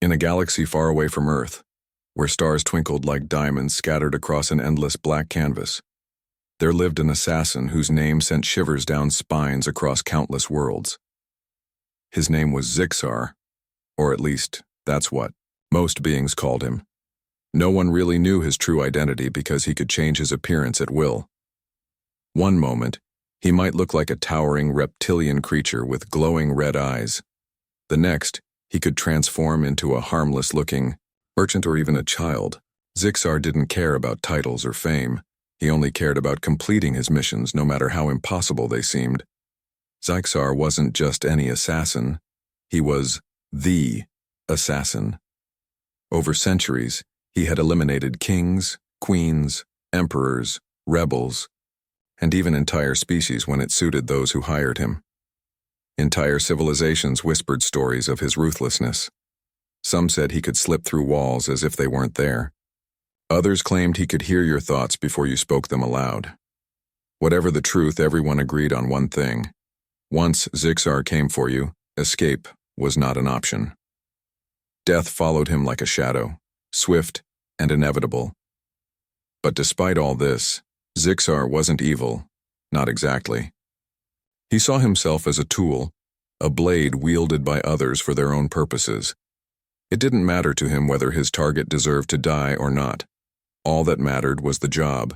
In a galaxy far away from Earth, where stars twinkled like diamonds scattered across an endless black canvas, there lived an assassin whose name sent shivers down spines across countless worlds. His name was Zixar, or at least, that's what most beings called him. No one really knew his true identity because he could change his appearance at will. One moment, he might look like a towering reptilian creature with glowing red eyes. The next, he could transform into a harmless-looking merchant or even a child. Zixar didn't care about titles or fame. He only cared about completing his missions, no matter how impossible they seemed. Zixar wasn't just any assassin. He was the assassin. Over centuries, he had eliminated kings, queens, emperors, rebels, and even entire species when it suited those who hired him. Entire civilizations whispered stories of his ruthlessness. Some said he could slip through walls as if they weren't there. Others claimed he could hear your thoughts before you spoke them aloud. Whatever the truth, everyone agreed on one thing. Once Zixar came for you, escape was not an option. Death followed him like a shadow, swift and inevitable. But despite all this, Zixar wasn't evil, not exactly. He saw himself as a tool, a blade wielded by others for their own purposes. It didn't matter to him whether his target deserved to die or not. All that mattered was the job.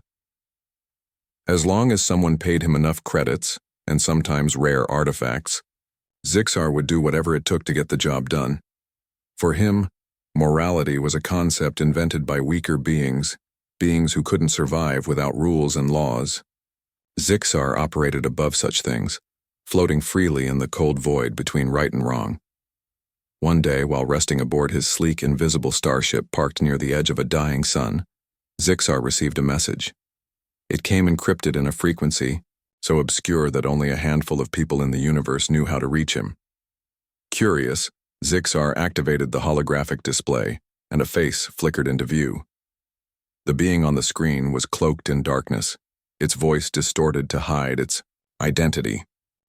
As long as someone paid him enough credits, and sometimes rare artifacts, Zixar would do whatever it took to get the job done. For him, morality was a concept invented by weaker beings who couldn't survive without rules and laws. Zixar operated above such things, floating freely in the cold void between right and wrong. One day, while resting aboard his sleek, invisible starship parked near the edge of a dying sun, Zixar received a message. It came encrypted in a frequency so obscure that only a handful of people in the universe knew how to reach him. Curious, Zixar activated the holographic display, and a face flickered into view. The being on the screen was cloaked in darkness, its voice distorted to hide its identity.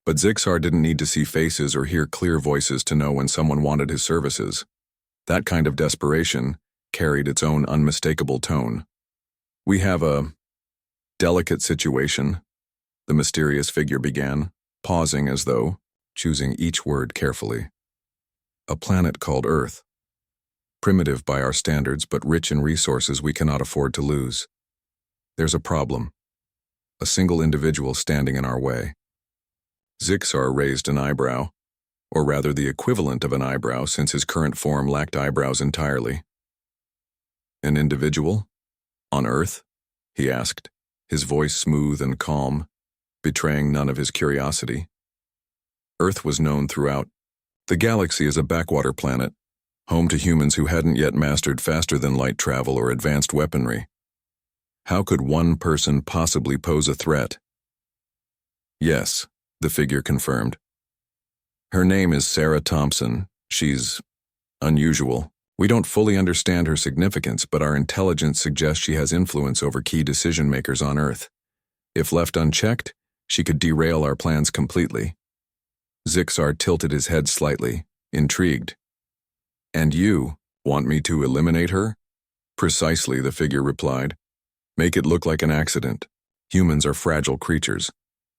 But Zixar didn't need to see faces or hear clear voices to know when someone wanted his services. That kind of desperation carried its own unmistakable tone. "We have a delicate situation," the mysterious figure began, pausing as though choosing each word carefully. "A planet called Earth. Primitive by our standards, but rich in resources we cannot afford to lose. There's a problem. A single individual standing in our way." Zixar raised an eyebrow, or rather the equivalent of an eyebrow since his current form lacked eyebrows entirely. "An individual? On Earth?" he asked, his voice smooth and calm, betraying none of his curiosity. Earth was known throughout the galaxy as a backwater planet, home to humans who hadn't yet mastered faster-than-light travel or advanced weaponry. How could one person possibly pose a threat? "Yes," the figure confirmed. "Her name is Sarah Thompson. She's unusual. We don't fully understand her significance, but our intelligence suggests she has influence over key decision-makers on Earth. If left unchecked, she could derail our plans completely." Zixar tilted his head slightly, intrigued. "And you want me to eliminate her?" "Precisely," the figure replied. "Make it look like an accident. Humans are fragile creatures.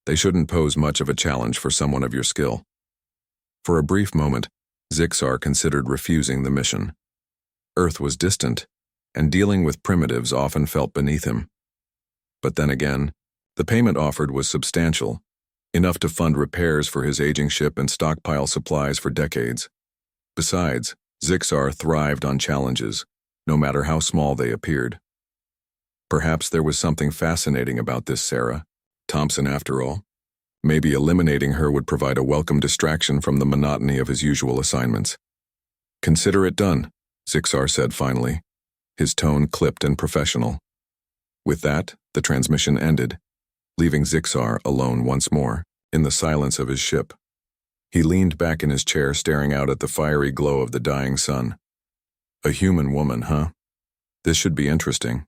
They shouldn't pose much of a challenge for someone of your skill." For a brief moment, Zixar considered refusing the mission. Earth was distant, and dealing with primitives often felt beneath him. But then again, the payment offered was substantial, enough to fund repairs for his aging ship and stockpile supplies for decades. Besides, Zixar thrived on challenges, no matter how small they appeared. Perhaps there was something fascinating about this Sarah Thompson after all. Maybe eliminating her would provide a welcome distraction from the monotony of his usual assignments. "Consider it done," Zixar said finally, his tone clipped and professional. With that, the transmission ended, leaving Zixar alone once more, in the silence of his ship. He leaned back in his chair, staring out at the fiery glow of the dying sun. A human woman, huh? This should be interesting.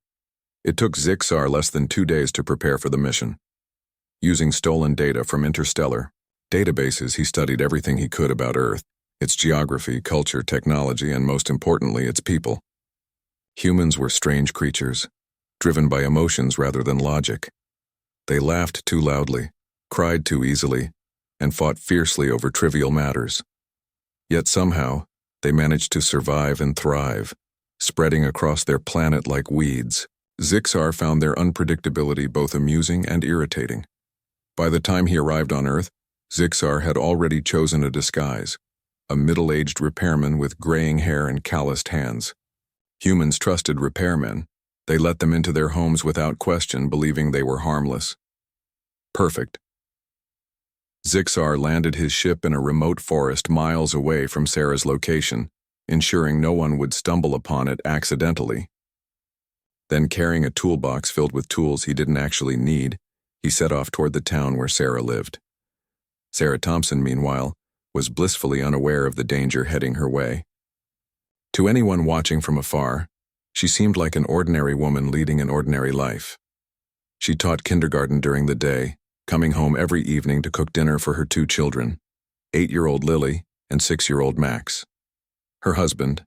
It took Zixar less than 2 days to prepare for the mission. Using stolen data from interstellar databases, he studied everything he could about Earth, its geography, culture, technology, and most importantly, its people. Humans were strange creatures, driven by emotions rather than logic. They laughed too loudly, cried too easily, and fought fiercely over trivial matters. Yet somehow, they managed to survive and thrive, spreading across their planet like weeds. Zixar found their unpredictability both amusing and irritating. By the time he arrived on Earth, Zixar had already chosen a disguise, a middle-aged repairman with graying hair and calloused hands. Humans trusted repairmen. They let them into their homes without question, believing they were harmless. Perfect. Zixar landed his ship in a remote forest miles away from Sarah's location, ensuring no one would stumble upon it accidentally. Then, carrying a toolbox filled with tools he didn't actually need, he set off toward the town where Sarah lived. Sarah Thompson, meanwhile, was blissfully unaware of the danger heading her way. To anyone watching from afar, she seemed like an ordinary woman leading an ordinary life. She taught kindergarten during the day, coming home every evening to cook dinner for her 2 children, 8-year-old Lily and 6-year-old Max. Her husband,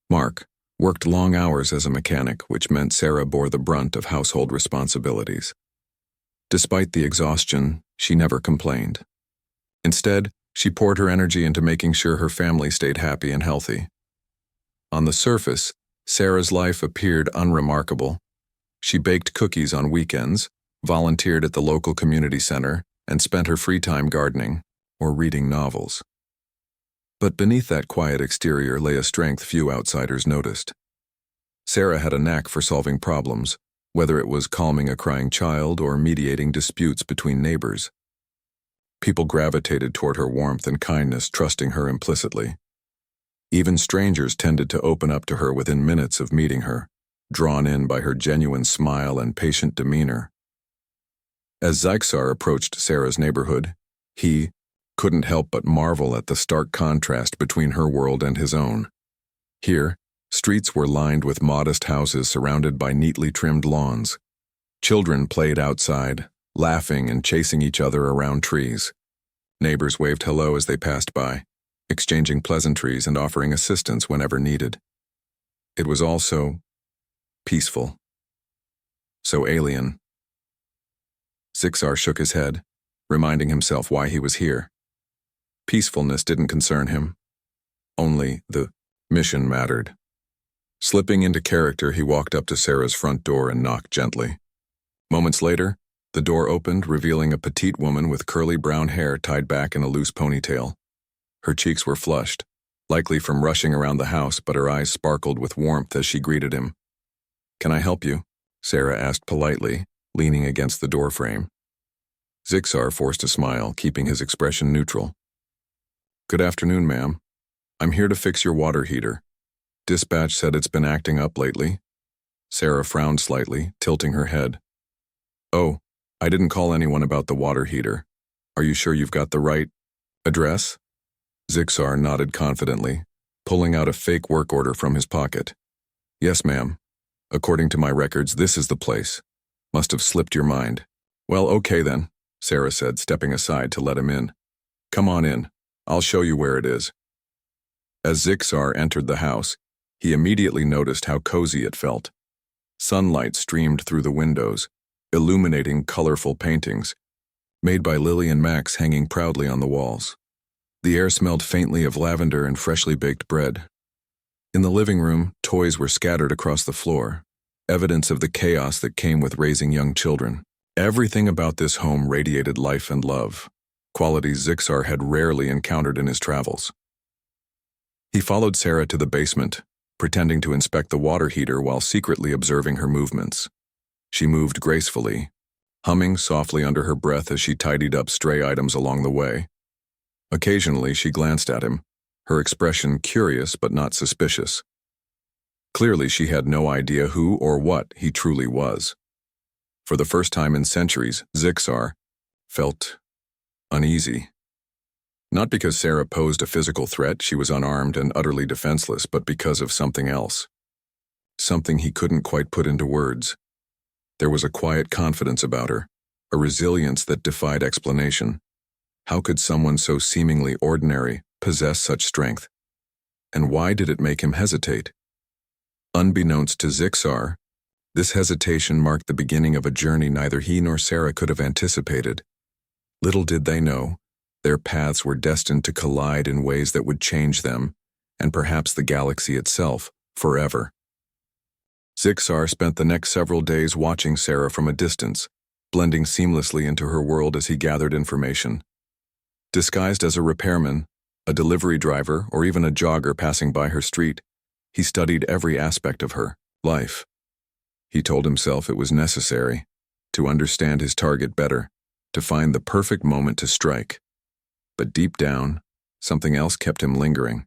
Mark, worked long hours as a mechanic, which meant Sarah bore the brunt of household responsibilities. Despite the exhaustion, she never complained. Instead, she poured her energy into making sure her family stayed happy and healthy. On the surface, Sarah's life appeared unremarkable. She baked cookies on weekends, volunteered at the local community center, and spent her free time gardening or reading novels. But beneath that quiet exterior lay a strength few outsiders noticed. Sarah had a knack for solving problems, whether it was calming a crying child or mediating disputes between neighbors. People gravitated toward her warmth and kindness, trusting her implicitly. Even strangers tended to open up to her within minutes of meeting her, drawn in by her genuine smile and patient demeanor. As Zixar approached Sarah's neighborhood, he couldn't help but marvel at the stark contrast between her world and his own. Here, streets were lined with modest houses surrounded by neatly trimmed lawns. Children played outside, laughing and chasing each other around trees. Neighbors waved hello as they passed by, exchanging pleasantries and offering assistance whenever needed. It was all so peaceful, so alien. Zixar shook his head, reminding himself why he was here. Peacefulness didn't concern him. Only the mission mattered. Slipping into character, he walked up to Sarah's front door and knocked gently. Moments later, the door opened, revealing a petite woman with curly brown hair tied back in a loose ponytail. Her cheeks were flushed, likely from rushing around the house, but her eyes sparkled with warmth as she greeted him. "Can I help you?" Sarah asked politely, leaning against the doorframe. Zixar forced a smile, keeping his expression neutral. "Good afternoon, ma'am. I'm here to fix your water heater. Dispatch said it's been acting up lately." Sarah frowned slightly, tilting her head. "Oh, I didn't call anyone about the water heater. Are you sure you've got the right address?" Zixar nodded confidently, pulling out a fake work order from his pocket. "Yes, ma'am. According to my records, this is the place. Must have slipped your mind." "Well, okay then," Sarah said, stepping aside to let him in. "Come on in. I'll show you where it is." As Zixar entered the house, he immediately noticed how cozy it felt. Sunlight streamed through the windows, illuminating colorful paintings, made by Lily and Max hanging proudly on the walls. The air smelled faintly of lavender and freshly baked bread. In the living room, toys were scattered across the floor, evidence of the chaos that came with raising young children. Everything about this home radiated life and love, qualities Zixar had rarely encountered in his travels. He followed Sarah to the basement, pretending to inspect the water heater while secretly observing her movements. She moved gracefully, humming softly under her breath as she tidied up stray items along the way. Occasionally, she glanced at him, her expression curious but not suspicious. Clearly, she had no idea who or what he truly was. For the first time in centuries, Zixar felt uneasy. Not because Sarah posed a physical threat, she was unarmed and utterly defenseless, but because of something else. Something he couldn't quite put into words. There was a quiet confidence about her, a resilience that defied explanation. How could someone so seemingly ordinary possess such strength? And why did it make him hesitate? Unbeknownst to Zixar, this hesitation marked the beginning of a journey neither he nor Sarah could have anticipated. Little did they know, their paths were destined to collide in ways that would change them, and perhaps the galaxy itself, forever. Zixar spent the next several days watching Sarah from a distance, blending seamlessly into her world as he gathered information. Disguised as a repairman, a delivery driver, or even a jogger passing by her street, he studied every aspect of her life. He told himself it was necessary to understand his target better, to find the perfect moment to strike. But deep down, something else kept him lingering.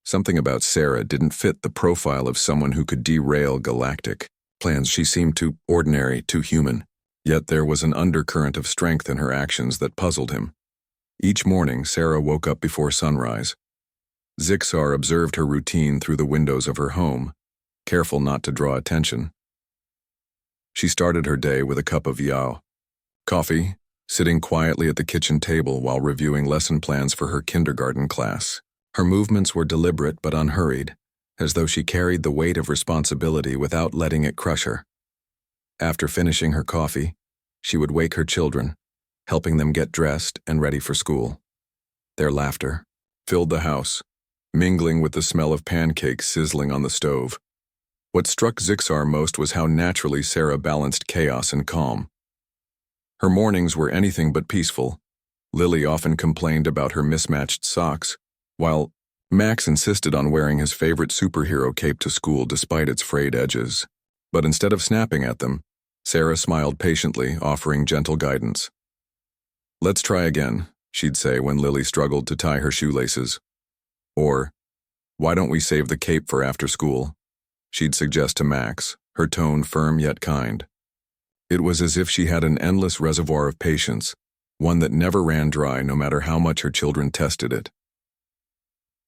Something about Sarah didn't fit the profile of someone who could derail galactic plans. She seemed too ordinary, too human. Yet there was an undercurrent of strength in her actions that puzzled him. Each morning, Sarah woke up before sunrise. Zixar observed her routine through the windows of her home, careful not to draw attention. She started her day with a cup of yao coffee, sitting quietly at the kitchen table while reviewing lesson plans for her kindergarten class. Her movements were deliberate but unhurried, as though she carried the weight of responsibility without letting it crush her. After finishing her coffee, she would wake her children, helping them get dressed and ready for school. Their laughter filled the house, mingling with the smell of pancakes sizzling on the stove. What struck Zixar most was how naturally Sarah balanced chaos and calm. Her mornings were anything but peaceful. Lily often complained about her mismatched socks, while Max insisted on wearing his favorite superhero cape to school despite its frayed edges. But instead of snapping at them, Sarah smiled patiently, offering gentle guidance. "Let's try again," she'd say when Lily struggled to tie her shoelaces. Or, "Why don't we save the cape for after school?" she'd suggest to Max, her tone firm yet kind. It was as if she had an endless reservoir of patience, one that never ran dry no matter how much her children tested it.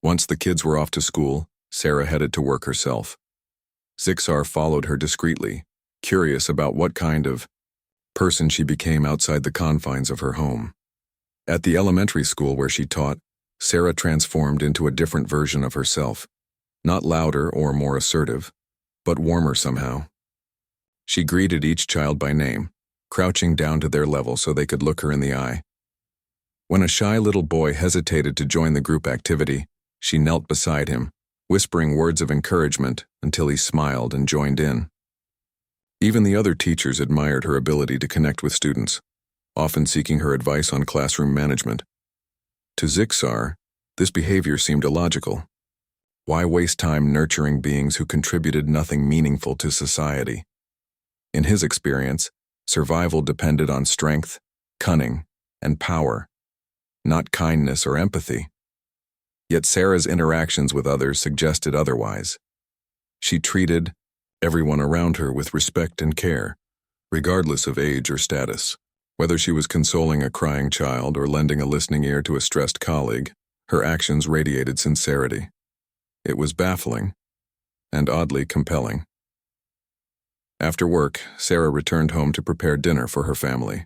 Once the kids were off to school, Sarah headed to work herself. Zixar followed her discreetly, curious about what kind of person she became outside the confines of her home. At the elementary school where she taught, Sarah transformed into a different version of herself, not louder or more assertive, but warmer somehow. She greeted each child by name, crouching down to their level so they could look her in the eye. When a shy little boy hesitated to join the group activity, she knelt beside him, whispering words of encouragement until he smiled and joined in. Even the other teachers admired her ability to connect with students, often seeking her advice on classroom management. To Zixar, this behavior seemed illogical. Why waste time nurturing beings who contributed nothing meaningful to society? In his experience, survival depended on strength, cunning, and power, not kindness or empathy. Yet Sarah's interactions with others suggested otherwise. She treated everyone around her with respect and care, regardless of age or status. Whether she was consoling a crying child or lending a listening ear to a stressed colleague, her actions radiated sincerity. It was baffling and oddly compelling. After work, Sarah returned home to prepare dinner for her family.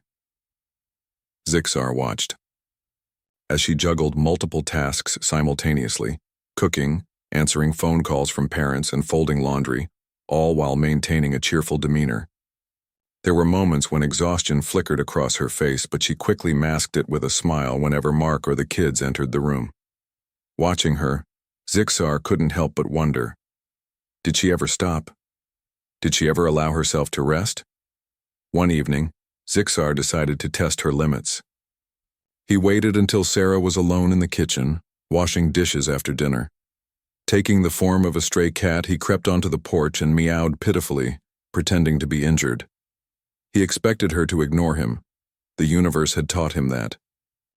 Zixar watched. As she juggled multiple tasks simultaneously, cooking, answering phone calls from parents, and folding laundry, all while maintaining a cheerful demeanor. There were moments when exhaustion flickered across her face, but she quickly masked it with a smile whenever Mark or the kids entered the room. Watching her, Zixar couldn't help but wonder, did she ever stop? Did she ever allow herself to rest? One evening, Zixar decided to test her limits. He waited until Sarah was alone in the kitchen, washing dishes after dinner. Taking the form of a stray cat, he crept onto the porch and meowed pitifully, pretending to be injured. He expected her to ignore him. The universe had taught him that.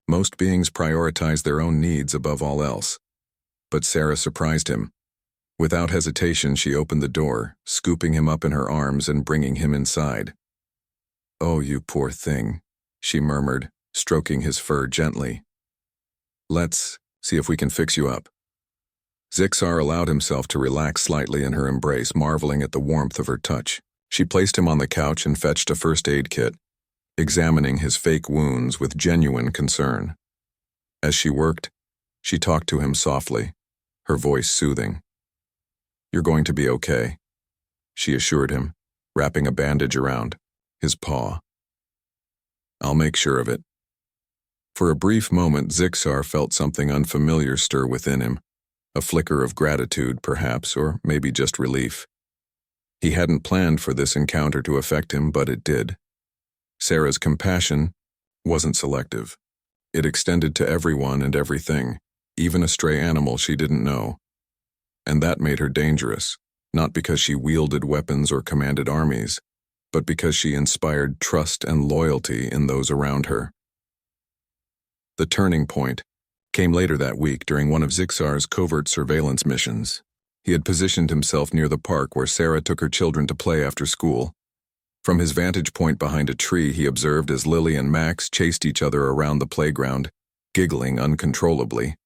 Most beings prioritize their own needs above all else. But Sarah surprised him. Without hesitation, she opened the door, scooping him up in her arms and bringing him inside. "Oh, you poor thing," she murmured, stroking his fur gently. "Let's see if we can fix you up." Zixar allowed himself to relax slightly in her embrace, marveling at the warmth of her touch. She placed him on the couch and fetched a first aid kit, examining his fake wounds with genuine concern. As she worked, She talked to him softly, her voice soothing. "You're going to be okay," she assured him, wrapping a bandage around his paw. "I'll make sure of it." For a brief moment, Zixar felt something unfamiliar stir within him, a flicker of gratitude, perhaps, or maybe just relief. He hadn't planned for this encounter to affect him, but it did. Sarah's compassion wasn't selective. It extended to everyone and everything, even a stray animal she didn't know. And that made her dangerous, not because she wielded weapons or commanded armies, but because she inspired trust and loyalty in those around her. The turning point came later that week during one of Zixar's covert surveillance missions. He had positioned himself near the park where Sarah took her children to play after school. From his vantage point behind a tree, he observed as Lily and Max chased each other around the playground, giggling uncontrollably.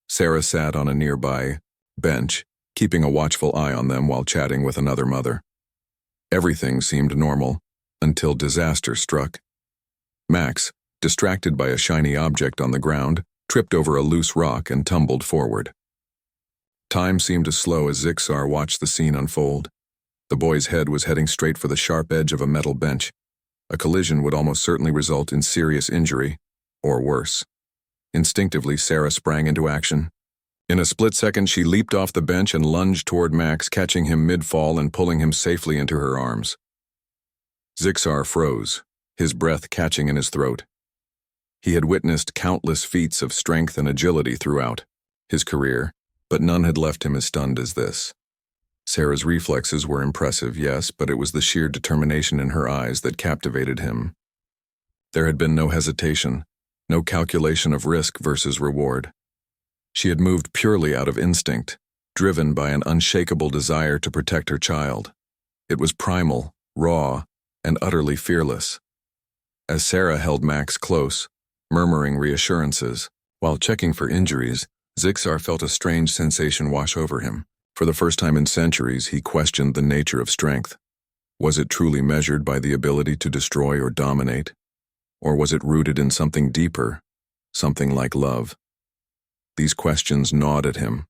Sarah sat on a nearby bench, keeping a watchful eye on them while chatting with another mother. Everything seemed normal, until disaster struck. Max, distracted by a shiny object on the ground, tripped over a loose rock and tumbled forward. Time seemed to slow as Zixar watched the scene unfold. The boy's head was heading straight for the sharp edge of a metal bench. A collision would almost certainly result in serious injury, or worse. Instinctively, Sarah sprang into action. In a split second, she leaped off the bench and lunged toward Max, catching him mid-fall and pulling him safely into her arms. Zixar froze, his breath catching in his throat. He had witnessed countless feats of strength and agility throughout his career, but none had left him as stunned as this. Sarah's reflexes were impressive, yes, but it was the sheer determination in her eyes that captivated him. There had been no hesitation, no calculation of risk versus reward. She had moved purely out of instinct, driven by an unshakable desire to protect her child. It was primal, raw, and utterly fearless. As Sarah held Max close, murmuring reassurances, while checking for injuries, Zixar felt a strange sensation wash over him. For the first time in centuries, he questioned the nature of strength. Was it truly measured by the ability to destroy or dominate? Or was it rooted in something deeper, something like love? These questions gnawed at him,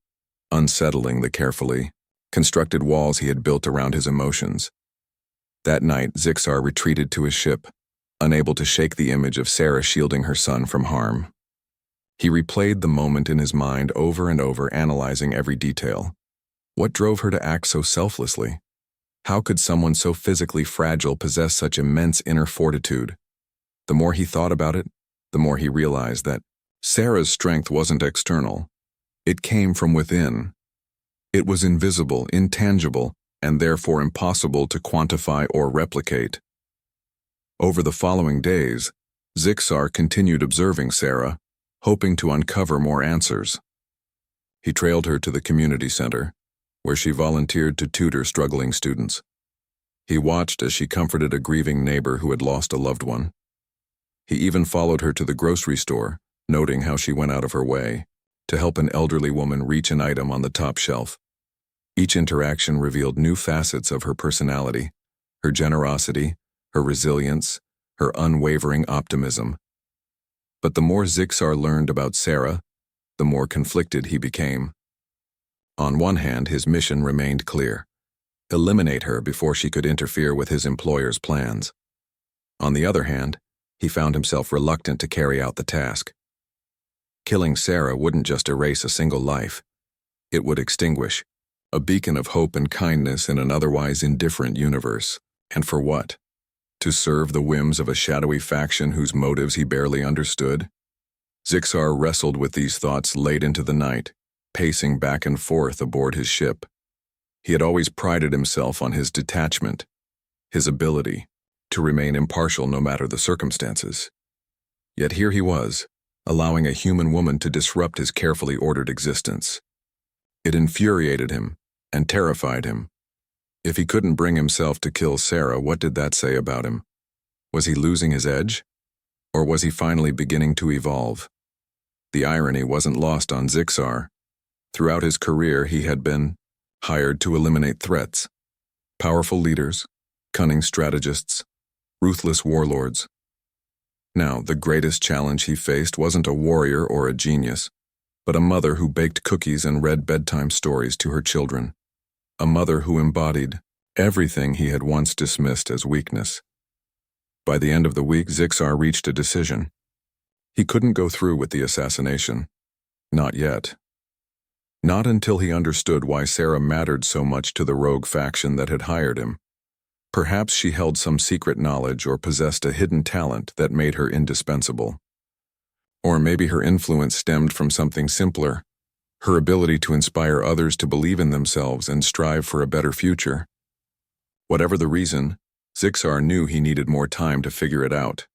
unsettling the carefully constructed walls he had built around his emotions. That night, Zixar retreated to his ship, unable to shake the image of Sarah shielding her son from harm. He replayed the moment in his mind over and over, analyzing every detail. What drove her to act so selflessly? How could someone so physically fragile possess such immense inner fortitude? The more he thought about it, the more he realized that Sarah's strength wasn't external. It came from within. It was invisible, intangible, and therefore impossible to quantify or replicate. Over the following days, Zixar continued observing Sarah, hoping to uncover more answers. He trailed her to the community center, where she volunteered to tutor struggling students. He watched as she comforted a grieving neighbor who had lost a loved one. He even followed her to the grocery store, noting how she went out of her way to help an elderly woman reach an item on the top shelf. Each interaction revealed new facets of her personality, her generosity, her resilience, her unwavering optimism. But the more Zixar learned about Sarah, the more conflicted he became. On one hand, his mission remained clear: eliminate her before she could interfere with his employer's plans. On the other hand, he found himself reluctant to carry out the task. Killing Sarah wouldn't just erase a single life. It would extinguish a beacon of hope and kindness in an otherwise indifferent universe. And for what? To serve the whims of a shadowy faction whose motives he barely understood? Zixar wrestled with these thoughts late into the night, pacing back and forth aboard his ship. He had always prided himself on his detachment, his ability to remain impartial no matter the circumstances. Yet here he was, allowing a human woman to disrupt his carefully ordered existence. It infuriated him and terrified him. If he couldn't bring himself to kill Sarah, what did that say about him? Was he losing his edge? Or was he finally beginning to evolve? The irony wasn't lost on Zixar. Throughout his career, he had been hired to eliminate threats: powerful leaders, cunning strategists, ruthless warlords. Now, the greatest challenge he faced wasn't a warrior or a genius. but a mother who baked cookies and read bedtime stories to her children. A mother who embodied everything he had once dismissed as weakness. By the end of the week, Zixar reached a decision. He couldn't go through with the assassination. Not yet. Not until he understood why Sarah mattered so much to the rogue faction that had hired him. Perhaps she held some secret knowledge or possessed a hidden talent that made her indispensable. Or maybe her influence stemmed from something simpler, her ability to inspire others to believe in themselves and strive for a better future. Whatever the reason, Zixar knew he needed more time to figure it out.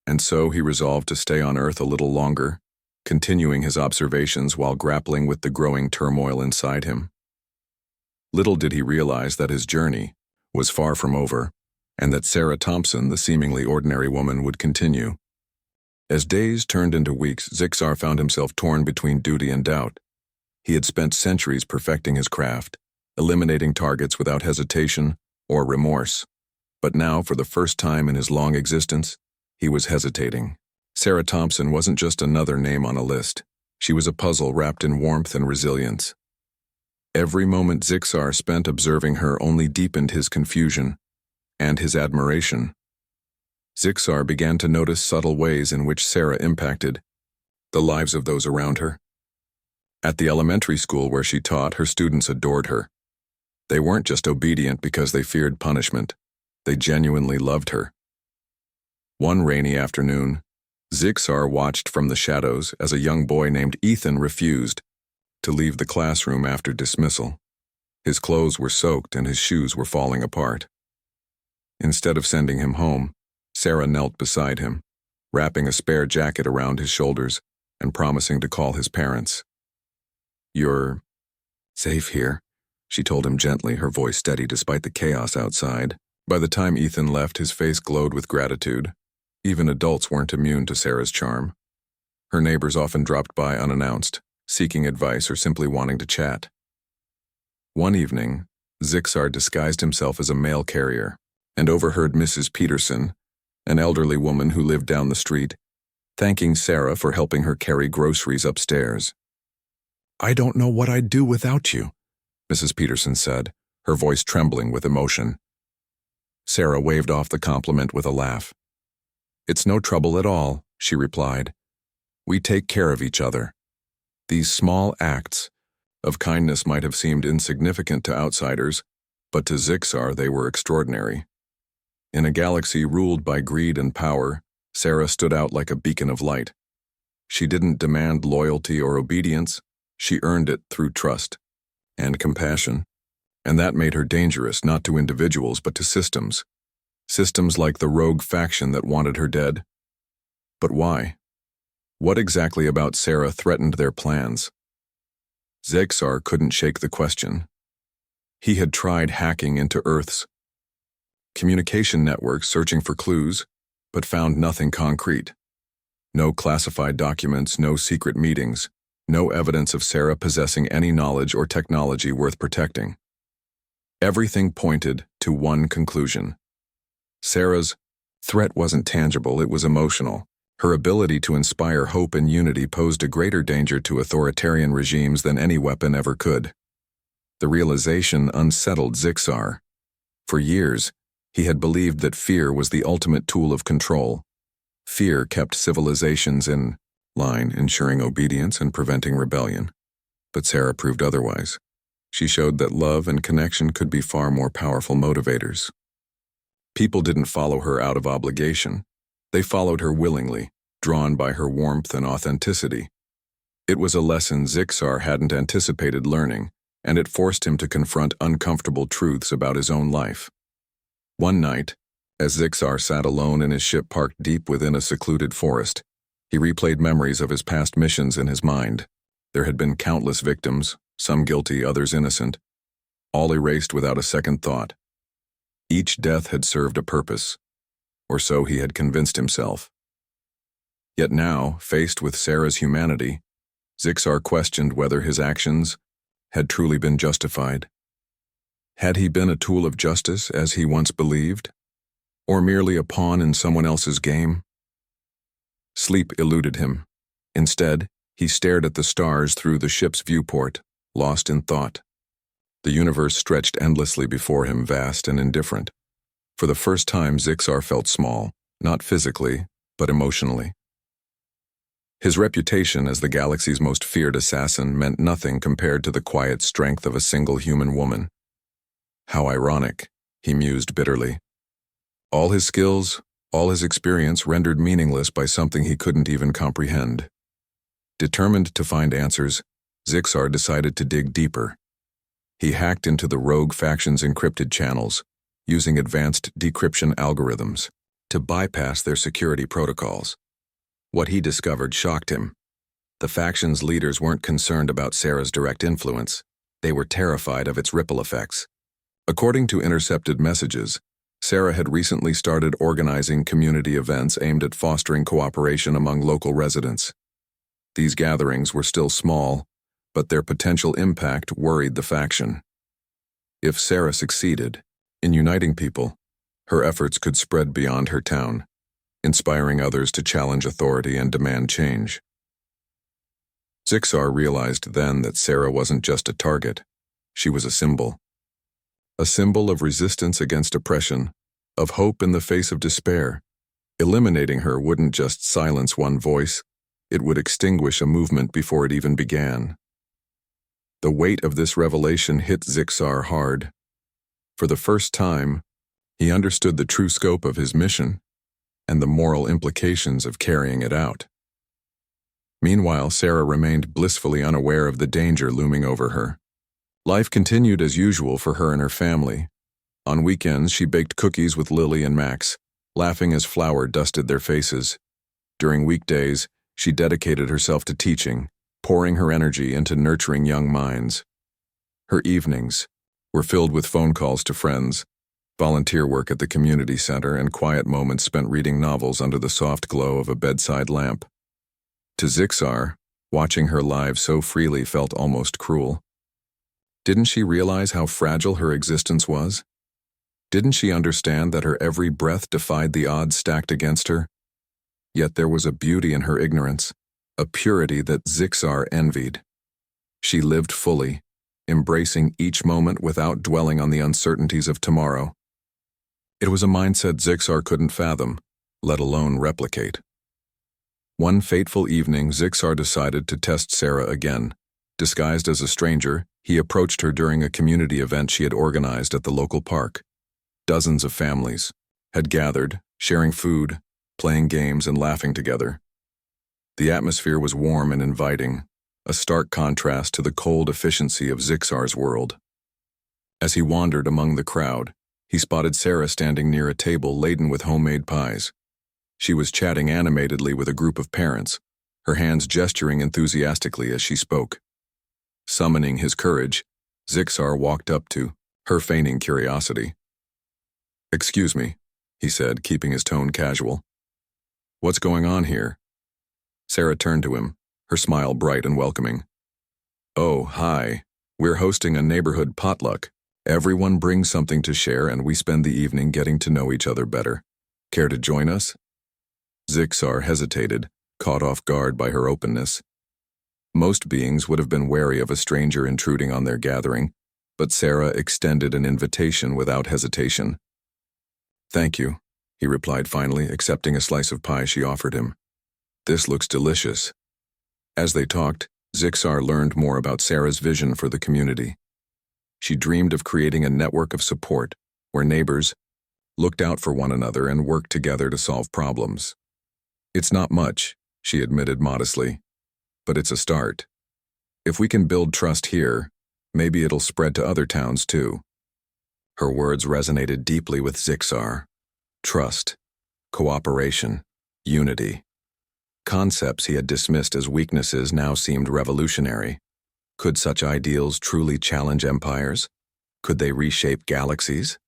And so he resolved to stay on Earth a little longer, continuing his observations while grappling with the growing turmoil inside him. Little did he realize that his journey was far from over, and that Sarah Thompson, the seemingly ordinary woman, would continue. As days turned into weeks, Zixar found himself torn between duty and doubt. He had spent centuries perfecting his craft, eliminating targets without hesitation or remorse. But now, for the first time in his long existence, he was hesitating. Sarah Thompson wasn't just another name on a list. She was a puzzle wrapped in warmth and resilience. Every moment Zixar spent observing her only deepened his confusion and his admiration. Zixar began to notice subtle ways in which Sarah impacted the lives of those around her. At the elementary school where she taught, her students adored her. They weren't just obedient because they feared punishment. They genuinely loved her. One rainy afternoon, Zixar watched from the shadows as a young boy named Ethan refused to leave the classroom after dismissal. His clothes were soaked and his shoes were falling apart. Instead of sending him home, Sarah knelt beside him, wrapping a spare jacket around his shoulders and promising to call his parents. "You're safe here," she told him gently, her voice steady despite the chaos outside. By the time Ethan left, his face glowed with gratitude. Even adults weren't immune to Sarah's charm. Her neighbors often dropped by unannounced, seeking advice or simply wanting to chat. One evening, Zixar disguised himself as a mail carrier and overheard Mrs. Peterson, an elderly woman who lived down the street, thanking Sarah for helping her carry groceries upstairs. "I don't know what I'd do without you," Mrs. Peterson said, her voice trembling with emotion. Sarah waved off the compliment with a laugh. "It's no trouble at all," she replied. "We take care of each other." These small acts of kindness might have seemed insignificant to outsiders, but to Zixar they were extraordinary. In a galaxy ruled by greed and power, Sarah stood out like a beacon of light. She didn't demand loyalty or obedience, she earned it through trust and compassion. And that made her dangerous not to individuals but to systems. Systems like the rogue faction that wanted her dead. But why? What exactly about Sarah threatened their plans? Zixar couldn't shake the question. He had tried hacking into Earth's communication networks searching for clues, but found nothing concrete. No classified documents, no secret meetings, no evidence of Sarah possessing any knowledge or technology worth protecting. Everything pointed to one conclusion. Sarah's threat wasn't tangible, it was emotional. Her ability to inspire hope and unity posed a greater danger to authoritarian regimes than any weapon ever could. The realization unsettled Zixar. For years, he had believed that fear was the ultimate tool of control. Fear kept civilizations in line, ensuring obedience and preventing rebellion. But Sarah proved otherwise. She showed that love and connection could be far more powerful motivators. People didn't follow her out of obligation. They followed her willingly, drawn by her warmth and authenticity. It was a lesson Zixar hadn't anticipated learning, and it forced him to confront uncomfortable truths about his own life. One night, as Zixar sat alone in his ship parked deep within a secluded forest, he replayed memories of his past missions in his mind. There had been countless victims, some guilty, others innocent, all erased without a second thought. Each death had served a purpose, or so he had convinced himself. Yet now, faced with Sarah's humanity, Zixar questioned whether his actions had truly been justified. Had he been a tool of justice as he once believed, or merely a pawn in someone else's game? Sleep eluded him. Instead, He stared at the stars through the ship's viewport, lost in thought. The universe stretched endlessly before him, vast and indifferent. For the first time, Zixar felt small, not physically, but emotionally. His reputation as the galaxy's most feared assassin meant nothing compared to the quiet strength of a single human woman. How ironic, he mused bitterly. All his skills, all his experience rendered meaningless by something he couldn't even comprehend. Determined to find answers, Zixar decided to dig deeper. He hacked into the rogue faction's encrypted channels, using advanced decryption algorithms to bypass their security protocols. What he discovered shocked him. The faction's leaders weren't concerned about Sarah's direct influence. They were terrified of its ripple effects. According to intercepted messages, Sarah had recently started organizing community events aimed at fostering cooperation among local residents. These gatherings were still small, but their potential impact worried the faction. If Sarah succeeded in uniting people, her efforts could spread beyond her town, inspiring others to challenge authority and demand change. Zixar realized then that Sarah wasn't just a target, she was a symbol. A symbol of resistance against oppression, of hope in the face of despair. Eliminating her wouldn't just silence one voice, it would extinguish a movement before it even began. The weight of this revelation hit Zixar hard. For the first time, he understood the true scope of his mission and the moral implications of carrying it out. Meanwhile, Sarah remained blissfully unaware of the danger looming over her. Life continued as usual for her and her family. On weekends, she baked cookies with Lily and Max, laughing as flour dusted their faces. During weekdays, she dedicated herself to teaching, pouring her energy into nurturing young minds. Her evenings were filled with phone calls to friends, volunteer work at the community center, and quiet moments spent reading novels under the soft glow of a bedside lamp. To Zixar, watching her live so freely felt almost cruel. Didn't she realize how fragile her existence was? Didn't she understand that her every breath defied the odds stacked against her? Yet there was a beauty in her ignorance, a purity that Zixar envied. She lived fully, embracing each moment without dwelling on the uncertainties of tomorrow. It was a mindset Zixar couldn't fathom, let alone replicate. One fateful evening, Zixar decided to test Sarah again. Disguised as a stranger, he approached her during a community event she had organized at the local park. Dozens of families had gathered, sharing food, playing games, and laughing together. The atmosphere was warm and inviting, a stark contrast to the cold efficiency of Zixar's world. As he wandered among the crowd, he spotted Sarah standing near a table laden with homemade pies. She was chatting animatedly with a group of parents, her hands gesturing enthusiastically as she spoke. Summoning his courage, Zixar walked up to her, feigning curiosity. "Excuse me," he said, keeping his tone casual. "What's going on here?" Sarah turned to him, her smile bright and welcoming. "Oh, hi. We're hosting a neighborhood potluck. Everyone brings something to share and we spend the evening getting to know each other better. Care to join us?" Zixar hesitated, caught off guard by her openness. Most beings would have been wary of a stranger intruding on their gathering, but Sarah extended an invitation without hesitation. "Thank you," he replied finally, accepting a slice of pie she offered him. "This looks delicious." As they talked, Zixar learned more about Sarah's vision for the community. She dreamed of creating a network of support where neighbors looked out for one another and worked together to solve problems. "It's not much," she admitted modestly, "but it's a start. If we can build trust here, maybe it'll spread to other towns too." Her words resonated deeply with Zixar. Trust, cooperation, unity. Concepts he had dismissed as weaknesses now seemed revolutionary. Could such ideals truly challenge empires? Could they reshape galaxies?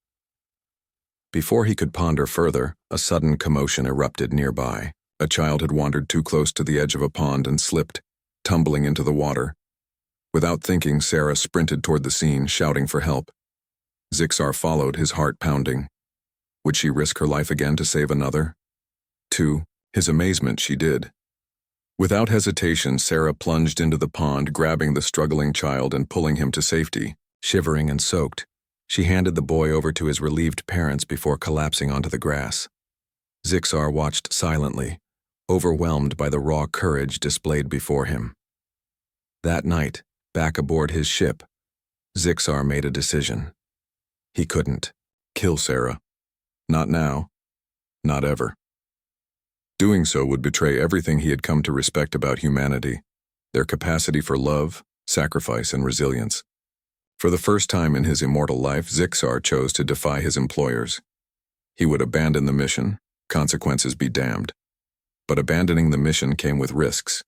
Before he could ponder further, a sudden commotion erupted nearby. A child had wandered too close to the edge of a pond and slipped, tumbling into the water. Without thinking, Sarah sprinted toward the scene, shouting for help. Zixar followed, his heart pounding. Would she risk her life again to save another? To his amazement, she did. Without hesitation, Sarah plunged into the pond, grabbing the struggling child and pulling him to safety. Shivering and soaked, she handed the boy over to his relieved parents before collapsing onto the grass. Zixar watched silently, overwhelmed by the raw courage displayed before him. That night, back aboard his ship, Zixar made a decision. He couldn't kill Sarah. Not now. Not ever. Doing so would betray everything he had come to respect about humanity, their capacity for love, sacrifice, and resilience. For the first time in his immortal life, Zixar chose to defy his employers. He would abandon the mission, consequences be damned. But abandoning the mission came with risks.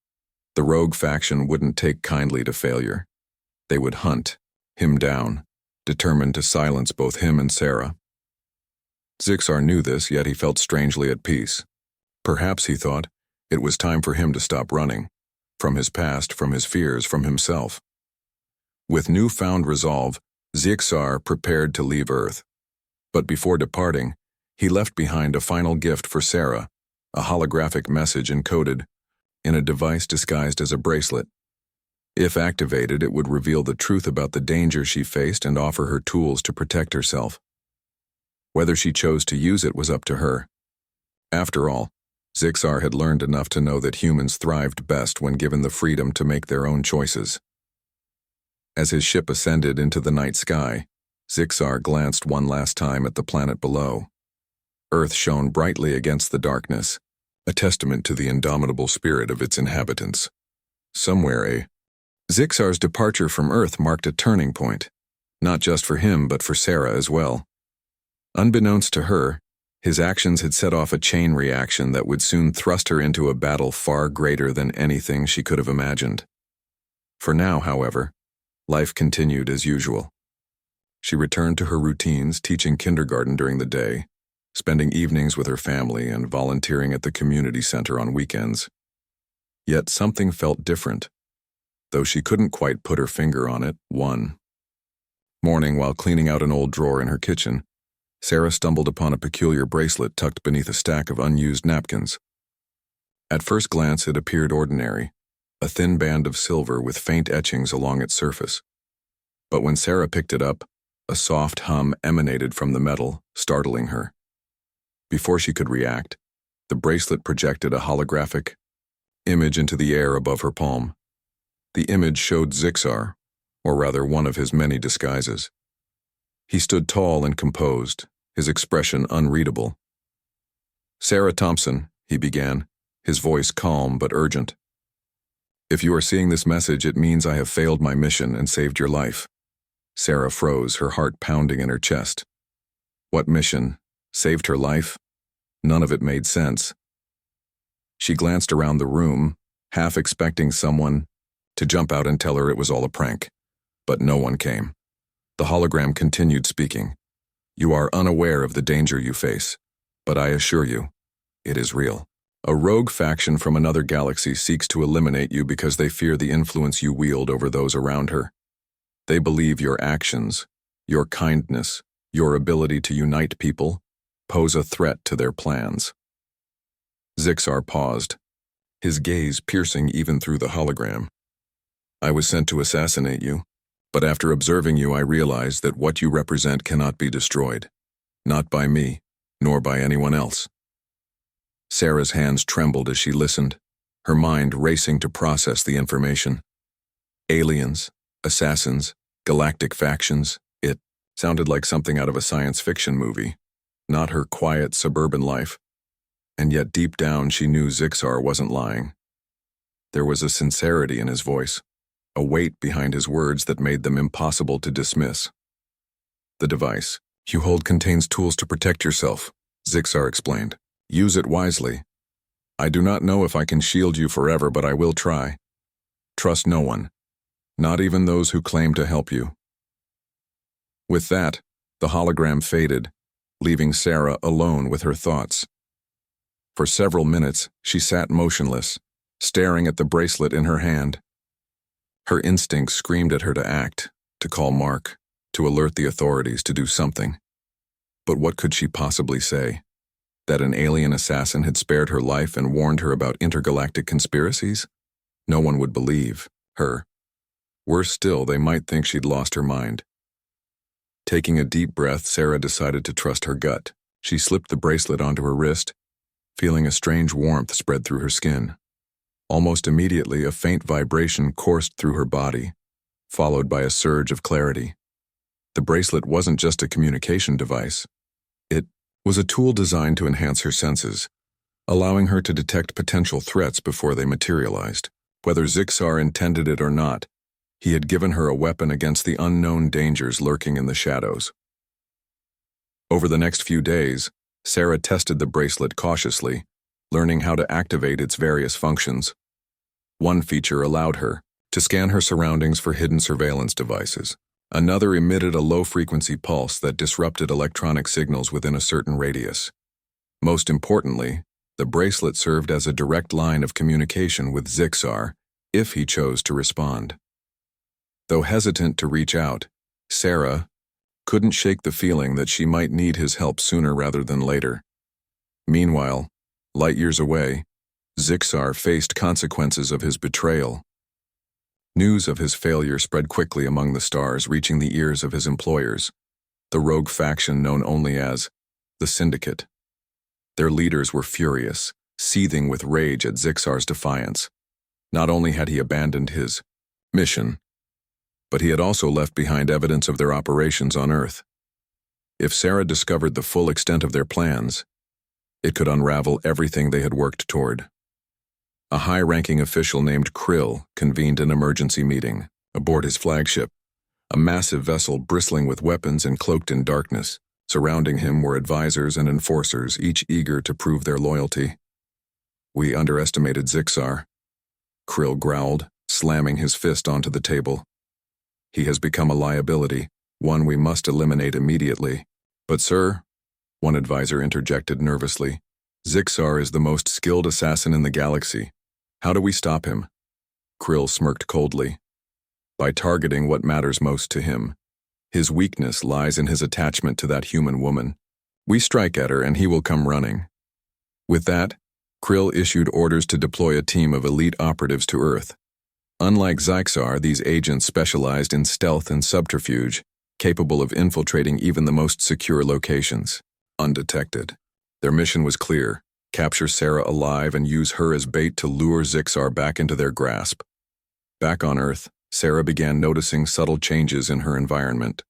The rogue faction wouldn't take kindly to failure. They would hunt him down, determined to silence both him and Sarah. Zixar knew this, yet he felt strangely at peace. Perhaps, he thought, it was time for him to stop running. From his past, from his fears, from himself. With newfound resolve, Zixar prepared to leave Earth. But before departing, he left behind a final gift for Sarah, a holographic message encoded in a device disguised as a bracelet. If activated, it would reveal the truth about the danger she faced and offer her tools to protect herself. Whether she chose to use it was up to her. After all, Zixar had learned enough to know that humans thrived best when given the freedom to make their own choices. As his ship ascended into the night sky, Zixar glanced one last time at the planet below. Earth shone brightly against the darkness, a testament to the indomitable spirit of its inhabitants. Somewhere Zixar's departure from Earth marked a turning point, not just for him but for Sarah as well. Unbeknownst to her, his actions had set off a chain reaction that would soon thrust her into a battle far greater than anything she could have imagined. For now, however, life continued as usual. She returned to her routines, teaching kindergarten during the day, spending evenings with her family, and volunteering at the community center on weekends. Yet something felt different, though she couldn't quite put her finger on it. One morning, while cleaning out an old drawer in her kitchen, Sarah stumbled upon a peculiar bracelet tucked beneath a stack of unused napkins. At first glance, it appeared ordinary, a thin band of silver with faint etchings along its surface. But when Sarah picked it up, a soft hum emanated from the metal, startling her. Before she could react, the bracelet projected a holographic image into the air above her palm. The image showed Zixar, or rather one of his many disguises. He stood tall and composed, his expression unreadable. "Sarah Thompson," he began, his voice calm but urgent. "If you are seeing this message, it means I have failed my mission and saved your life." Sarah froze, her heart pounding in her chest. What mission? Saved her life? None of it made sense. She glanced around the room, half expecting someone to jump out and tell her it was all a prank. But no one came. The hologram continued speaking. "You are unaware of the danger you face, but I assure you, it is real. A rogue faction from another galaxy seeks to eliminate you because they fear the influence you wield over those around her. They believe your actions, your kindness, your ability to unite people, pose a threat to their plans." Zixar paused, his gaze piercing even through the hologram. "I was sent to assassinate you. But after observing you, I realized that what you represent cannot be destroyed. Not by me, nor by anyone else." Sarah's hands trembled as she listened, her mind racing to process the information. Aliens, assassins, galactic factions, it sounded like something out of a science fiction movie, not her quiet suburban life. And yet deep down she knew Zixar wasn't lying. There was a sincerity in his voice, a weight behind his words that made them impossible to dismiss. "The device you hold contains tools to protect yourself," Zixar explained. "Use it wisely. I do not know if I can shield you forever, but I will try. Trust no one, not even those who claim to help you." With that, the hologram faded, leaving Sarah alone with her thoughts. For several minutes, she sat motionless, staring at the bracelet in her hand. Her instincts screamed at her to act, to call Mark, to alert the authorities, to do something. But what could she possibly say? That an alien assassin had spared her life and warned her about intergalactic conspiracies? No one would believe her. Worse still, they might think she'd lost her mind. Taking a deep breath, Sarah decided to trust her gut. She slipped the bracelet onto her wrist, feeling a strange warmth spread through her skin. Almost immediately, a faint vibration coursed through her body, followed by a surge of clarity. The bracelet wasn't just a communication device. It was a tool designed to enhance her senses, allowing her to detect potential threats before they materialized. Whether Zixar intended it or not, he had given her a weapon against the unknown dangers lurking in the shadows. Over the next few days, Sarah tested the bracelet cautiously, learning how to activate its various functions. One feature allowed her to scan her surroundings for hidden surveillance devices. Another emitted a low-frequency pulse that disrupted electronic signals within a certain radius. Most importantly, the bracelet served as a direct line of communication with Zixar if he chose to respond. Though hesitant to reach out, Sarah couldn't shake the feeling that she might need his help sooner rather than later. Meanwhile, light years away, Zixar faced consequences of his betrayal. News of his failure spread quickly among the stars, reaching the ears of his employers, the rogue faction known only as the Syndicate. Their leaders were furious, seething with rage at Zixar's defiance. Not only had he abandoned his mission, but he had also left behind evidence of their operations on Earth. If Sarah discovered the full extent of their plans, it could unravel everything they had worked toward. A high-ranking official named Krill convened an emergency meeting aboard his flagship, a massive vessel bristling with weapons and cloaked in darkness. Surrounding him were advisors and enforcers, each eager to prove their loyalty. "We underestimated Zixar," Krill growled, slamming his fist onto the table. "He has become a liability, one we must eliminate immediately." "But sir," one advisor interjected nervously, "Zixar is the most skilled assassin in the galaxy. How do we stop him?" Krill smirked coldly. "By targeting what matters most to him. His weakness lies in his attachment to that human woman. We strike at her and he will come running." With that, Krill issued orders to deploy a team of elite operatives to Earth. Unlike Zixar, these agents specialized in stealth and subterfuge, capable of infiltrating even the most secure locations, undetected. Their mission was clear: capture Sarah alive and use her as bait to lure Zixar back into their grasp. Back on Earth, Sarah began noticing subtle changes in her environment.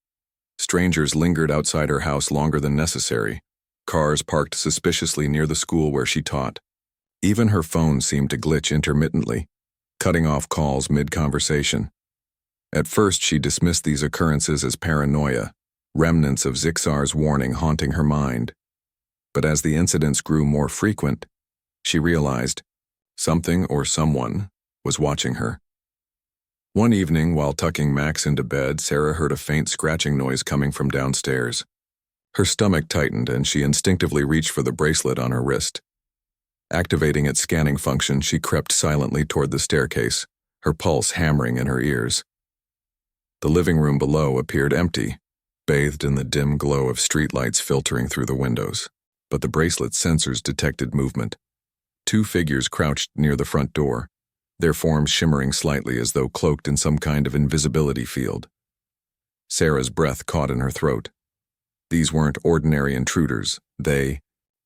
Strangers lingered outside her house longer than necessary. Cars parked suspiciously near the school where she taught. Even her phone seemed to glitch intermittently, cutting off calls mid-conversation. At first, she dismissed these occurrences as paranoia, remnants of Zixar's warning haunting her mind. But as the incidents grew more frequent, she realized something or someone was watching her. One evening, while tucking Max into bed, Sarah heard a faint scratching noise coming from downstairs. Her stomach tightened and she instinctively reached for the bracelet on her wrist. Activating its scanning function, she crept silently toward the staircase, her pulse hammering in her ears. The living room below appeared empty, bathed in the dim glow of streetlights filtering through the windows. But the bracelet's sensors detected movement. Two figures crouched near the front door, their forms shimmering slightly as though cloaked in some kind of invisibility field. Sarah's breath caught in her throat. These weren't ordinary intruders. They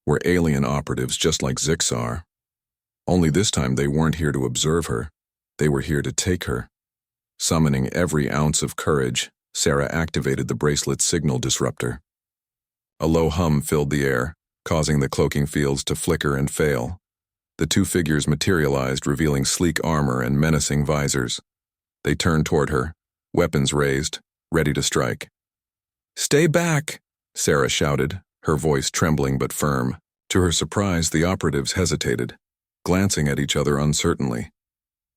were alien operatives just like Zixar. Only this time they weren't here to observe her. They were here to take her. Summoning every ounce of courage, Sarah activated the bracelet's signal disruptor. A low hum filled the air, causing the cloaking fields to flicker and fail. The two figures materialized, revealing sleek armor and menacing visors. They turned toward her, weapons raised, ready to strike. "Stay back!" Sarah shouted, her voice trembling but firm. To her surprise, the operatives hesitated, glancing at each other uncertainly.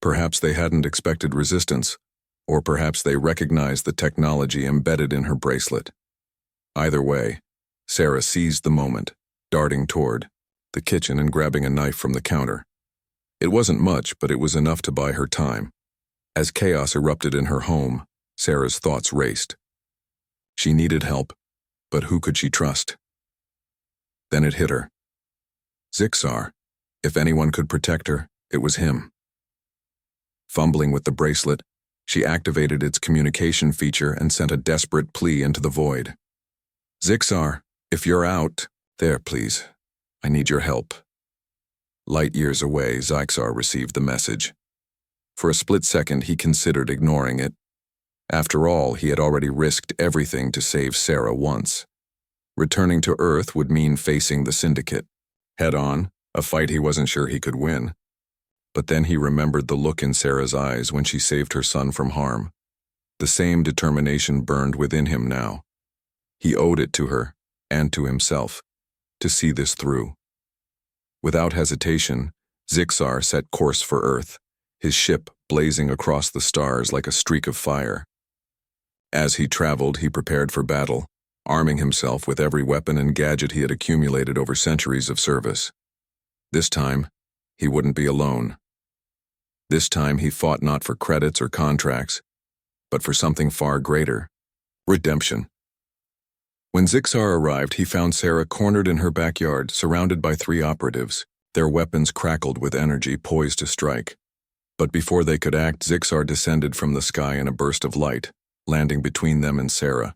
Perhaps they hadn't expected resistance, or perhaps they recognized the technology embedded in her bracelet. Either way, Sarah seized the moment, darting toward the kitchen and grabbing a knife from the counter. It wasn't much, but it was enough to buy her time. As chaos erupted in her home, Sarah's thoughts raced. She needed help, but who could she trust? Then it hit her. Zixar. If anyone could protect her, it was him. Fumbling with the bracelet, she activated its communication feature and sent a desperate plea into the void. Zixar, if you're out, there, please. I need your help. Light years away, Zixar received the message. For a split second, he considered ignoring it. After all, he had already risked everything to save Sarah once. Returning to Earth would mean facing the Syndicate. Head-on, a fight he wasn't sure he could win. But then he remembered the look in Sarah's eyes when she saved her son from harm. The same determination burned within him now. He owed it to her, and to himself, to see this through. Without hesitation, Zixar set course for Earth, his ship blazing across the stars like a streak of fire. As he traveled, he prepared for battle, arming himself with every weapon and gadget he had accumulated over centuries of service. This time, he wouldn't be alone. This time he fought not for credits or contracts, but for something far greater: redemption. When Zixar arrived, he found Sarah cornered in her backyard, surrounded by 3 operatives. Their weapons crackled with energy, poised to strike. But before they could act, Zixar descended from the sky in a burst of light, landing between them and Sarah.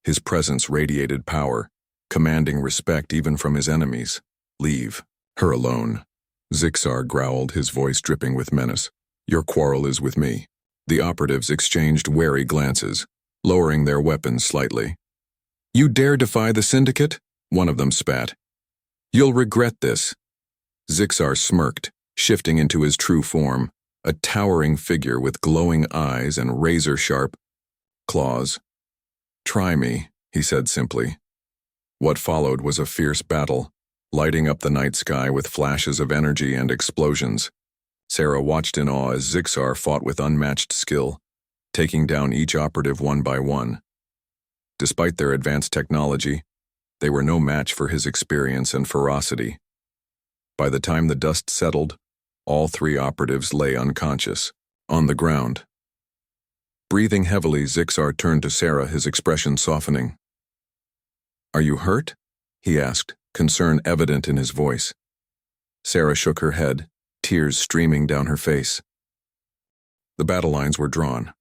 His presence radiated power, commanding respect even from his enemies. Leave her alone, Zixar growled, his voice dripping with menace. Your quarrel is with me. The operatives exchanged wary glances, lowering their weapons slightly. You dare defy the Syndicate? One of them spat. You'll regret this. Zixar smirked, shifting into his true form, a towering figure with glowing eyes and razor-sharp claws. Try me, he said simply. What followed was a fierce battle, lighting up the night sky with flashes of energy and explosions. Sarah watched in awe as Zixar fought with unmatched skill, taking down each operative one by one. Despite their advanced technology, they were no match for his experience and ferocity. By the time the dust settled, all 3 operatives lay unconscious, on the ground. Breathing heavily, Zixar turned to Sarah, his expression softening. Are you hurt? He asked, concern evident in his voice. Sarah shook her head, tears streaming down her face. The battle lines were drawn.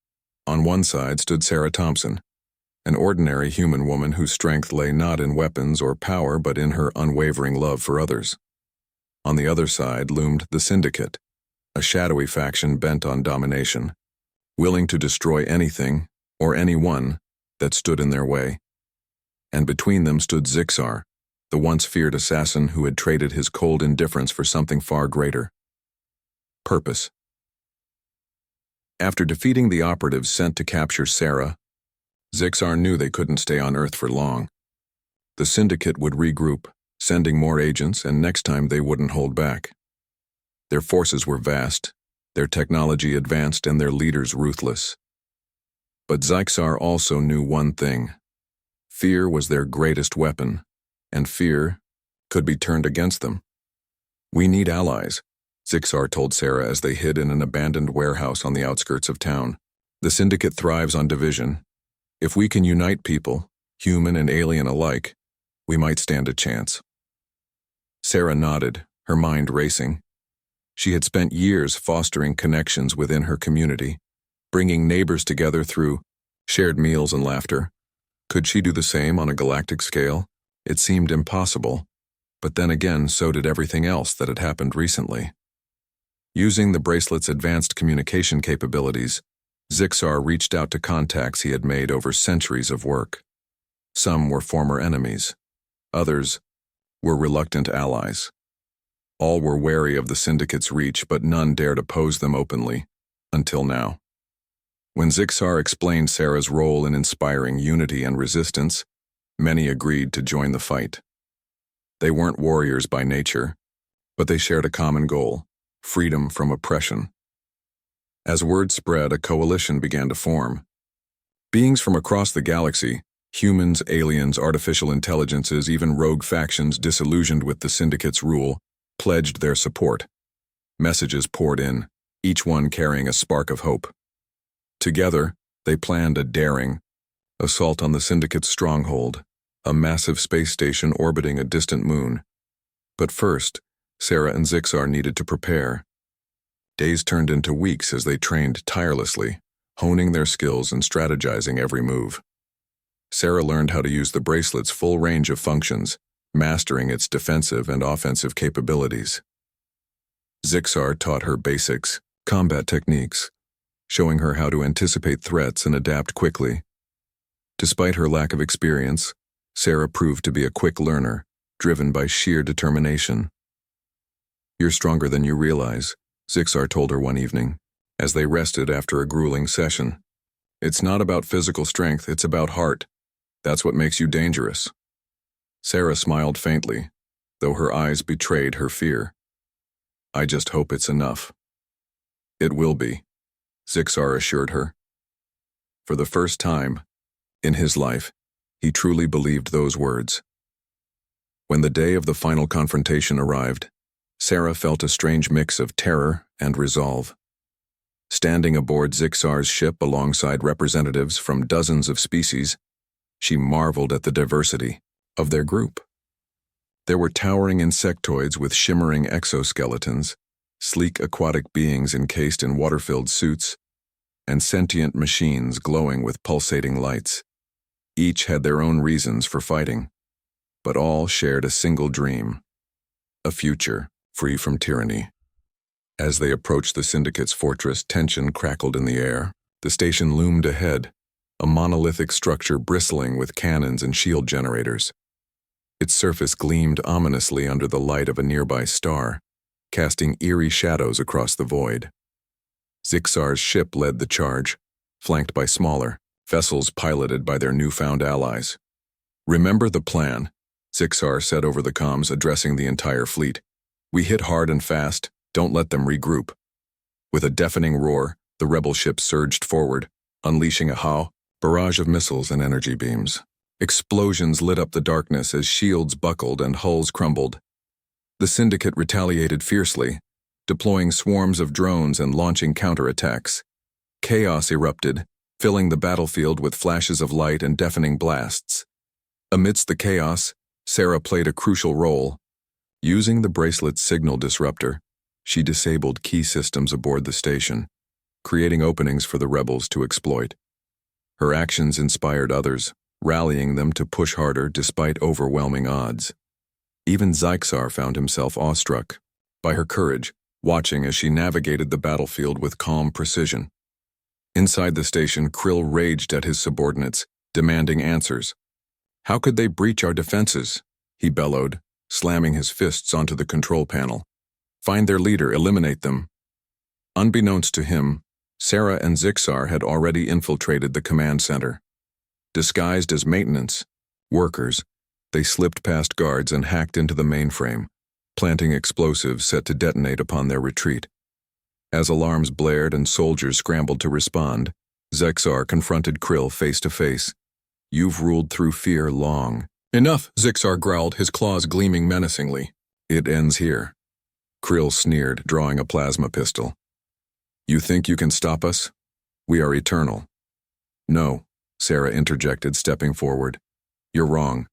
On one side stood Sarah Thompson, an ordinary human woman whose strength lay not in weapons or power but in her unwavering love for others. On the other side loomed the Syndicate, a shadowy faction bent on domination, willing to destroy anything or anyone that stood in their way. And between them stood Zixar, the once feared assassin who had traded his cold indifference for something far greater: purpose. After defeating the operatives sent to capture Sarah, Zixar knew they couldn't stay on Earth for long. The Syndicate would regroup, sending more agents, and next time they wouldn't hold back. Their forces were vast, their technology advanced, and their leaders ruthless. But Zixar also knew one thing: fear was their greatest weapon, and fear could be turned against them. We need allies, Zixar told Sarah as they hid in an abandoned warehouse on the outskirts of town. The Syndicate thrives on division. If we can unite people, human and alien alike, we might stand a chance. Sarah nodded, her mind racing. She had spent years fostering connections within her community, bringing neighbors together through shared meals and laughter. Could she do the same on a galactic scale? It seemed impossible, but then again, so did everything else that had happened recently. Using the bracelet's advanced communication capabilities, Zixar reached out to contacts he had made over centuries of work. Some were former enemies. Others were reluctant allies. All were wary of the Syndicate's reach, but none dared oppose them openly, until now. When Zixar explained Sarah's role in inspiring unity and resistance, many agreed to join the fight. They weren't warriors by nature, but they shared a common goal: freedom from oppression. As word spread, a coalition began to form. Beings from across the galaxy, humans, aliens, artificial intelligences, even rogue factions disillusioned with the Syndicate's rule, pledged their support. Messages poured in, each one carrying a spark of hope. Together, they planned a daring assault on the Syndicate's stronghold, a massive space station orbiting a distant moon. But first, Sarah and Zixar needed to prepare. Days turned into weeks as they trained tirelessly, honing their skills and strategizing every move. Sarah learned how to use the bracelet's full range of functions, mastering its defensive and offensive capabilities. Zixar taught her basics, combat techniques, showing her how to anticipate threats and adapt quickly. Despite her lack of experience, Sarah proved to be a quick learner, driven by sheer determination. "You're stronger than you realize," Zixar told her one evening, as they rested after a grueling session. "It's not about physical strength, it's about heart. That's what makes you dangerous." Sarah smiled faintly, though her eyes betrayed her fear. "I just hope it's enough." "It will be," Zixar assured her. For the first time in his life, he truly believed those words. When the day of the final confrontation arrived, Sarah felt a strange mix of terror and resolve. Standing aboard Zixar's ship alongside representatives from dozens of species, she marveled at the diversity of their group. There were towering insectoids with shimmering exoskeletons, sleek aquatic beings encased in water-filled suits, and sentient machines glowing with pulsating lights. Each had their own reasons for fighting, but all shared a single dream: a future free from tyranny. As they approached the Syndicate's fortress, tension crackled in the air. The station loomed ahead, a monolithic structure bristling with cannons and shield generators. Its surface gleamed ominously under the light of a nearby star, casting eerie shadows across the void. Zixar's ship led the charge, flanked by smaller vessels piloted by their newfound allies. "Remember the plan," Zixar said over the comms, addressing the entire fleet. "We hit hard and fast, don't let them regroup." With a deafening roar, the rebel ship surged forward, unleashing a barrage of missiles and energy beams. Explosions lit up the darkness as shields buckled and hulls crumbled. The Syndicate retaliated fiercely, deploying swarms of drones and launching counterattacks. Chaos erupted, filling the battlefield with flashes of light and deafening blasts. Amidst the chaos, Sarah played a crucial role. Using the bracelet's signal disruptor, she disabled key systems aboard the station, creating openings for the rebels to exploit. Her actions inspired others, rallying them to push harder despite overwhelming odds. Even Zixar found himself awestruck by her courage, watching as she navigated the battlefield with calm precision. Inside the station, Krill raged at his subordinates, demanding answers. "How could they breach our defenses?" he bellowed, slamming his fists onto the control panel. "Find their leader, eliminate them." Unbeknownst to him, Sarah and Zixar had already infiltrated the command center. Disguised as maintenance workers, they slipped past guards and hacked into the mainframe, planting explosives set to detonate upon their retreat. As alarms blared and soldiers scrambled to respond, Zixar confronted Krill face to face. "You've ruled through fear long." "Enough," Zixar growled, his claws gleaming menacingly. "It ends here," Krill sneered, drawing a plasma pistol. "You think you can stop us? We are eternal." "No," Sarah interjected, stepping forward. "You're wrong.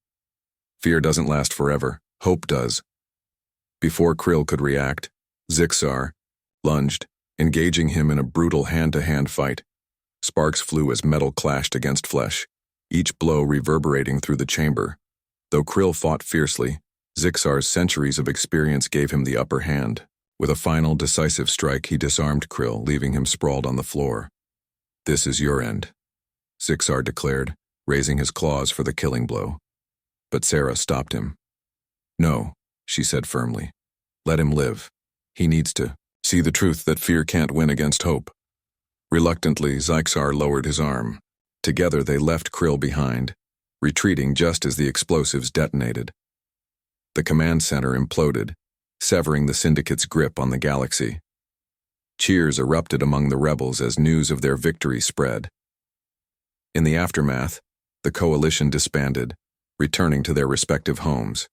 Fear doesn't last forever. Hope does." Before Krill could react, Zixar lunged, engaging him in a brutal hand-to-hand fight. Sparks flew as metal clashed against flesh, each blow reverberating through the chamber. Though Krill fought fiercely, Zixar's centuries of experience gave him the upper hand. With a final, decisive strike, he disarmed Krill, leaving him sprawled on the floor. "This is your end," Zixar declared, raising his claws for the killing blow. But Sarah stopped him. "No," she said firmly. "Let him live. He needs to see the truth that fear can't win against hope." Reluctantly, Zixar lowered his arm. Together they left Krill behind, retreating just as the explosives detonated. The command center imploded, severing the Syndicate's grip on the galaxy. Cheers erupted among the rebels as news of their victory spread. In the aftermath, the coalition disbanded, returning to their respective homes.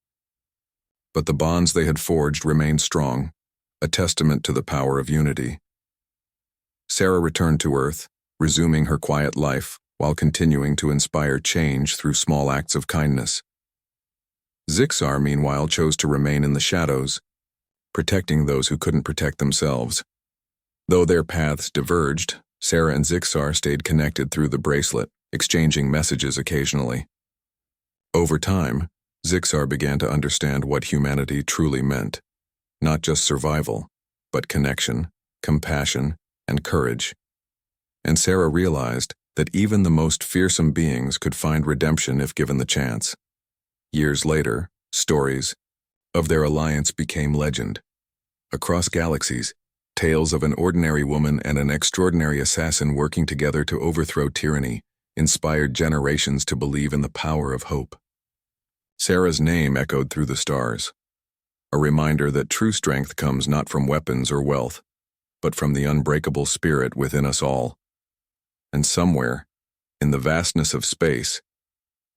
But the bonds they had forged remained strong, a testament to the power of unity. Sarah returned to Earth, resuming her quiet life while continuing to inspire change through small acts of kindness. Zixar, meanwhile, chose to remain in the shadows, protecting those who couldn't protect themselves. Though their paths diverged, Sarah and Zixar stayed connected through the bracelet, exchanging messages occasionally. Over time, Zixar began to understand what humanity truly meant. Not just survival, but connection, compassion, and courage. And Sarah realized that even the most fearsome beings could find redemption if given the chance. Years later, stories of their alliance became legend. Across galaxies, tales of an ordinary woman and an extraordinary assassin working together to overthrow tyranny inspired generations to believe in the power of hope. Sarah's name echoed through the stars, a reminder that true strength comes not from weapons or wealth, but from the unbreakable spirit within us all. And somewhere, in the vastness of space,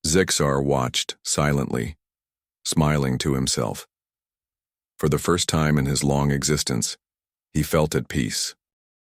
Zixar watched silently, smiling to himself. For the first time in his long existence, he felt at peace.